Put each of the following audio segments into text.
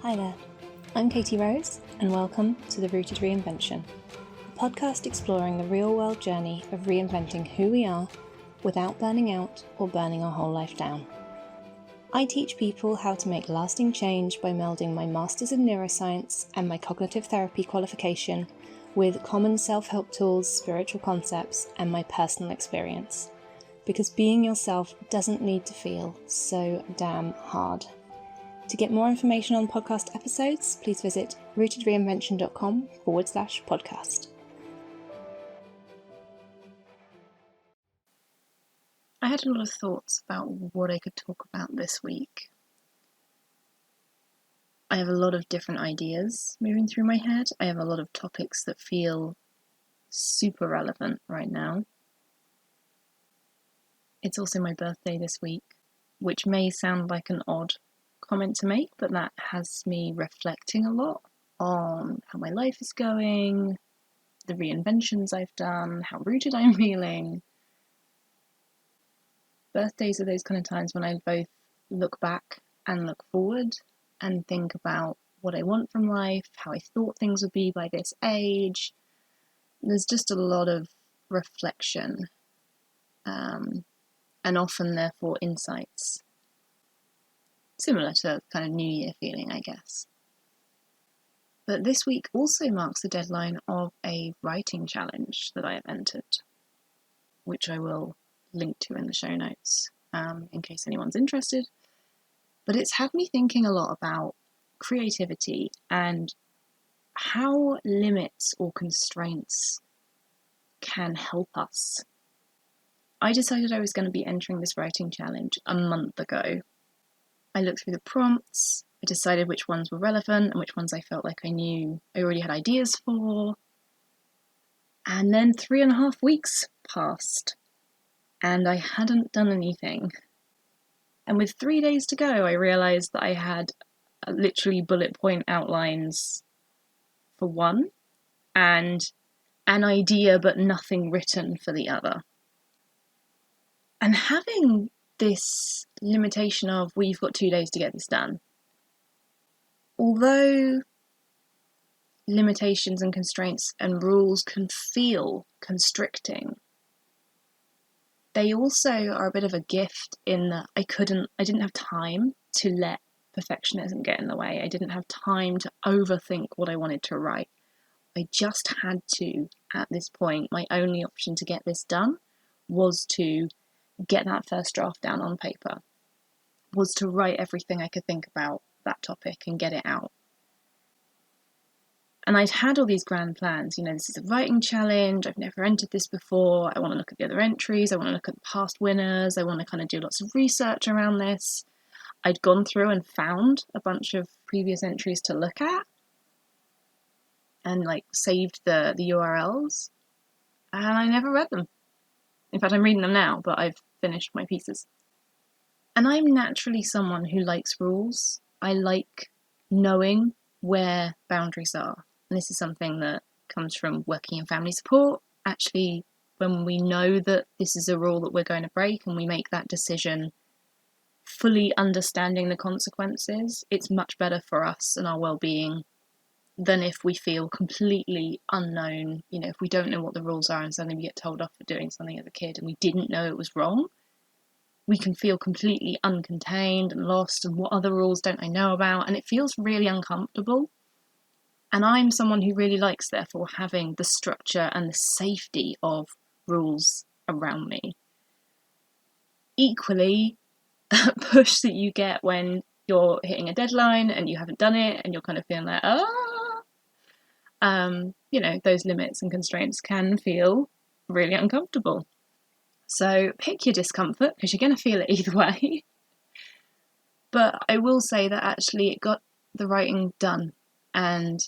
Hi there, I'm Katy Rose, and welcome to the Rooted Reinvention, a podcast exploring the real-world journey of reinventing who we are without burning out or burning our whole life down. I teach people how to make lasting change by melding my Masters of Neuroscience and my Cognitive Therapy qualification with common self-help tools, spiritual concepts, and my personal experience. Because being yourself doesn't need to feel so damn hard. To get more information on podcast episodes, please visit rootedreinvention.com/podcast. I had a lot of thoughts about what I could talk about this week. I have a lot of different ideas moving through my head. I have a lot of topics that feel super relevant right now. It's also my birthday this week, which may sound like an odd comment to make, but that has me reflecting a lot on how my life is going, the reinventions I've done, how rooted I'm feeling. Birthdays are those kind of times when I both look back and look forward and think about what I want from life, how I thought things would be by this age. There's just a lot of reflection, and often therefore insights. Similar to kind of New Year feeling, I guess. But this week also marks the deadline of a writing challenge that I have entered, which I will link to in the show notes in case anyone's interested. But it's had me thinking a lot about creativity and how limits or constraints can help us. I decided I was going to be entering this writing challenge a month ago. I looked through the prompts, I decided which ones were relevant and which ones I felt like I knew I already had ideas for. And then 3.5 weeks passed, and I hadn't done anything. And with 3 days to go, I realised that I had literally bullet point outlines for one, and an idea but nothing written for the other. And having this limitation of, well, you've got 2 days to get this done. Although limitations and constraints and rules can feel constricting, they also are a bit of a gift in that I didn't have time to let perfectionism get in the way. I didn't have time to overthink what I wanted to write. I just had to, at this point, my only option to get this done was to get that first draft down on paper, was to write everything I could think about that topic and get it out. And I'd had all these grand plans, this is a writing challenge, I've never entered this before, I want to look at the other entries, I want to look at the past winners, I want to kind of do lots of research around this. I'd gone through and found a bunch of previous entries to look at and saved the URLs, and I never read them. In fact, I'm reading them now, but I've finished my pieces. And I'm naturally someone who likes rules. I like knowing where boundaries are. And this is something that comes from working in family support. Actually, when we know that this is a rule that we're going to break and we make that decision fully understanding the consequences, it's much better for us and our well-being than if we feel completely unknown. If we don't know what the rules are and suddenly we get told off for doing something as a kid and we didn't know it was wrong, we can feel completely uncontained and lost, and what other rules don't I know about? And it feels really uncomfortable. And I'm someone who really likes, therefore, having the structure and the safety of rules around me. Equally, push that you get when you're hitting a deadline and you haven't done it and you're kind of feeling like, those limits and constraints can feel really uncomfortable. So pick your discomfort, because you're going to feel it either way. But I will say that actually it got the writing done. And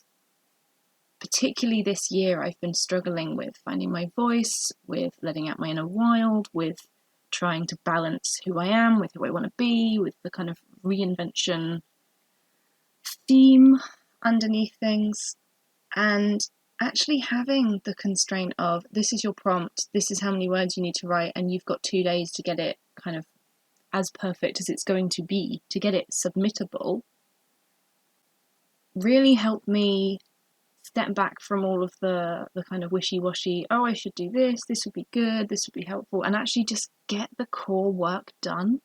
particularly this year, I've been struggling with finding my voice, with letting out my inner wild, with trying to balance who I am with who I want to be, with the kind of reinvention theme underneath things. And actually having the constraint of, this is your prompt, this is how many words you need to write, and you've got 2 days to get it kind of as perfect as it's going to be, to get it submittable, really helped me step back from all of the kind of wishy-washy, oh, I should do this would be good, this would be helpful, and actually just get the core work done.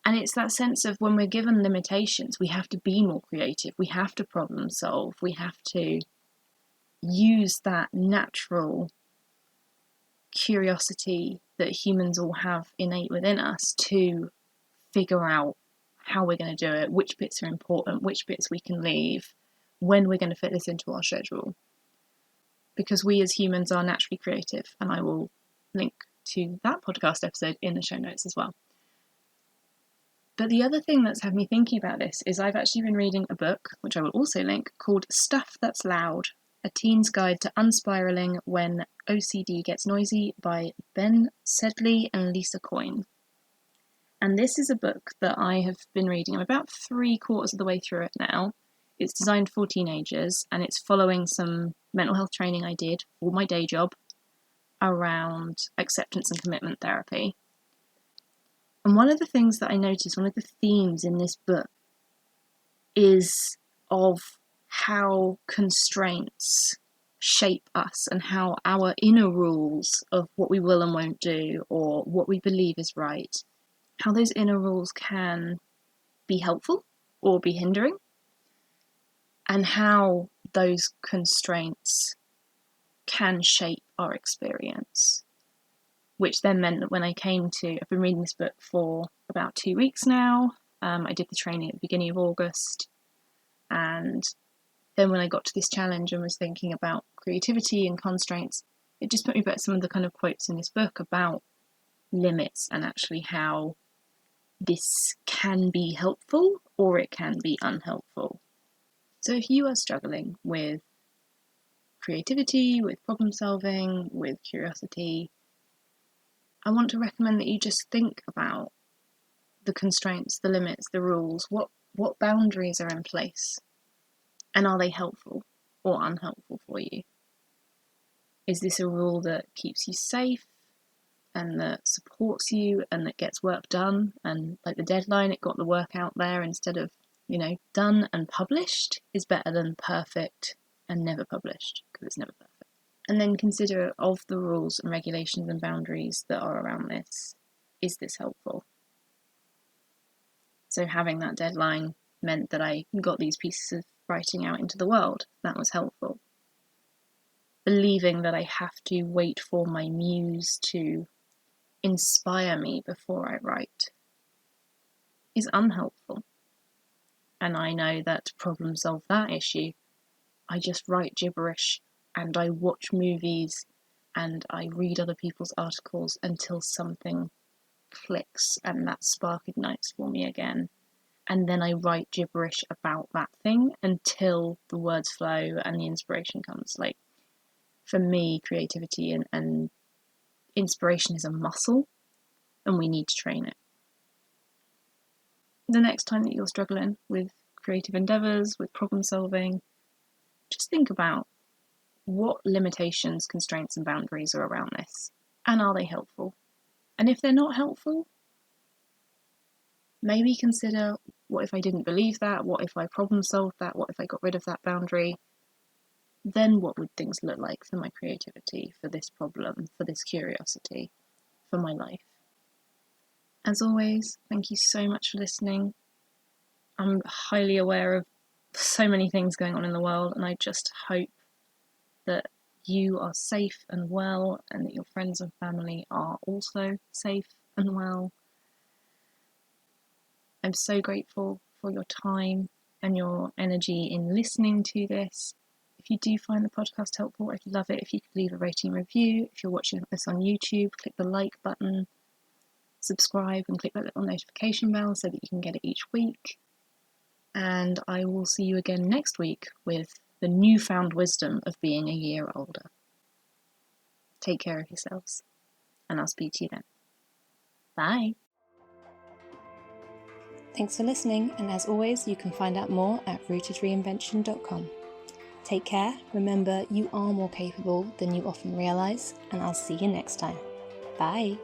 And it's that sense of when we're given limitations, we have to be more creative, we have to problem solve, we have to use that natural curiosity that humans all have innate within us to figure out how we're going to do it, which bits are important, which bits we can leave, when we're going to fit this into our schedule. Because we as humans are naturally creative, and I will link to that podcast episode in the show notes as well. But the other thing that's had me thinking about this is I've actually been reading a book, which I will also link, called Stuff That's Loud, A Teen's Guide to Unspiraling When OCD Gets Noisy by Ben Sedley and Lisa Coyne. And this is a book that I have been reading. I'm about 3/4 of the way through it now. It's designed for teenagers, and it's following some mental health training I did for my day job around acceptance and commitment therapy. And one of the things that I noticed, one of the themes in this book, is of how constraints shape us and how our inner rules of what we will and won't do or what we believe is right, how those inner rules can be helpful or be hindering, and how those constraints can shape our experience. Which then meant that when I came to, I've been reading this book for about 2 weeks now. I did the training at the beginning of August. And then when I got to this challenge and was thinking about creativity and constraints, it just put me back to some of the kind of quotes in this book about limits and actually how this can be helpful or it can be unhelpful. So if you are struggling with creativity, with problem solving, with curiosity, I want to recommend that you just think about the constraints, the limits, the rules, what boundaries are in place, and are they helpful or unhelpful for you? Is this a rule that keeps you safe and that supports you and that gets work done, and like the deadline, it got the work out there instead of, done and published is better than perfect and never published, because it's never perfect. And then consider, of the rules and regulations and boundaries that are around this, is this helpful? So having that deadline meant that I got these pieces of writing out into the world. That was helpful. Believing that I have to wait for my muse to inspire me before I write is unhelpful. And I know that to problem solve that issue, I just write gibberish and I watch movies and I read other people's articles until something clicks and that spark ignites for me again. And then I write gibberish about that thing until the words flow and the inspiration comes. Like, for me, creativity and inspiration is a muscle, and we need to train it. The next time that you're struggling with creative endeavours, with problem solving, just think about what limitations, constraints, and boundaries are around this, and are they helpful? And if they're not helpful, maybe consider, what if I didn't believe that? What if I problem solved that? What if I got rid of that boundary? Then what would things look like for my creativity, for this problem, for this curiosity, for my life? As always, thank you so much for listening. I'm highly aware of so many things going on in the world, and I just hope that you are safe and well, and that your friends and family are also safe and well. I'm so grateful for your time and your energy in listening to this. If you do find the podcast helpful, I'd love it if you could leave a rating and review. If you're watching this on YouTube, click the like button, subscribe, and click that little notification bell so that you can get it each week. And I will see you again next week with the newfound wisdom of being a year older. Take care of yourselves, and I'll speak to you then. Bye. Thanks for listening, and as always, you can find out more at rootedreinvention.com. Take care, remember you are more capable than you often realise, and I'll see you next time. Bye.